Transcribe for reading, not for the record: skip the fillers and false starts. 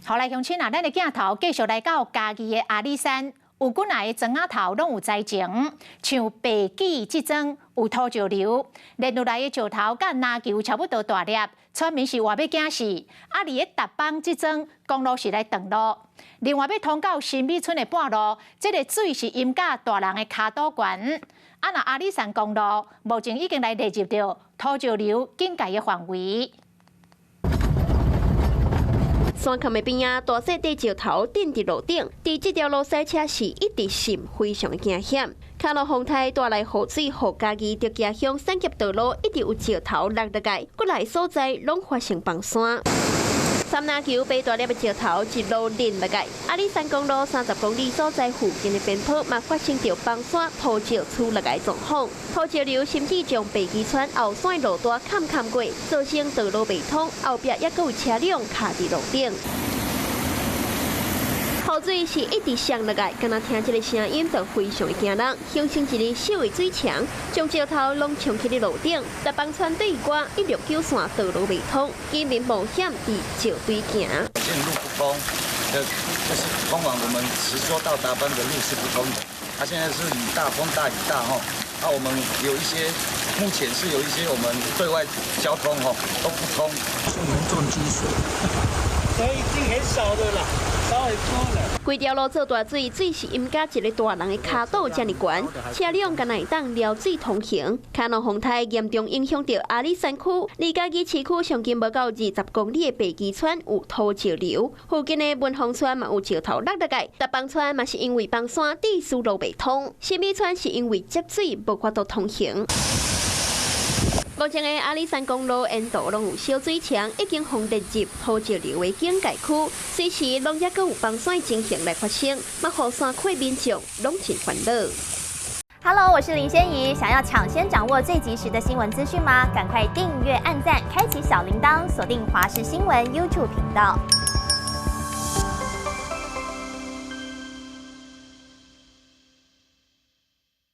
好来，乡亲啊，咱的镜头继续来到嘉义的阿里山，有几来的庄仔头拢有栽种，像白杞、即种有土石流，连落来的石头甲篮球差不多大粒，村民是话要惊死。啊，伫个达邦即种公路是来断路，另外要通到新美村的半路，这个水是淹甲大人的骹肚悬。啊，那阿里山公路目前已经来列入到土石流警戒的范围。 山坎的边啊，大细地石头顶伫路顶，伫这条路塞车是一直陷，非常惊险。卡路风台带来雨水，予家己着家乡产业道路一直有石头落落来，各来所在拢发生崩山。 三篮球被大粒的石头一路淋落来，阿里山公路30公里所在附近的边坡，嘛发生着崩山、土石出落来状况。土石流甚至将北基村后山路段砍过，造成道路未通，后壁也阁有车辆卡伫路顶。 雨水是一直上落来，敢若听这个声音就非常的惊人，形成一个小的水墙，将石头拢冲起伫路顶。大邦村对瓜169线道路未通，居民冒险伫石堆行。线路不通，就是通往我们实说到达班的路是不通的。它现在是雨大风大雨大哈，那我们有一些目前是有一些我们对外交通哈都不通，是严重积水，所以已经很少的啦。 规条路做大水，水是淹甲一个大人的骹肚遮尔悬，车辆敢会当撩水通行。卡农风台严重影响到阿里山区，离嘉义市区上近无到20公里的白基村有土石流，附近的文峰村嘛有石头落落来，达邦村嘛是因为崩山地输路未通，新美村是因为积水无法度通行。 目前的阿里山公路沿道拢有小水墙，已经封列入土石流的警戒区，随时拢也阁有崩山情形来发生，嘛，互山区民众拢真烦恼。Hello， 我是林仙怡，想要抢先掌握最及时的新闻资讯吗？赶快订阅、按赞、开启小铃铛，锁定华视新闻 YouTube 频道。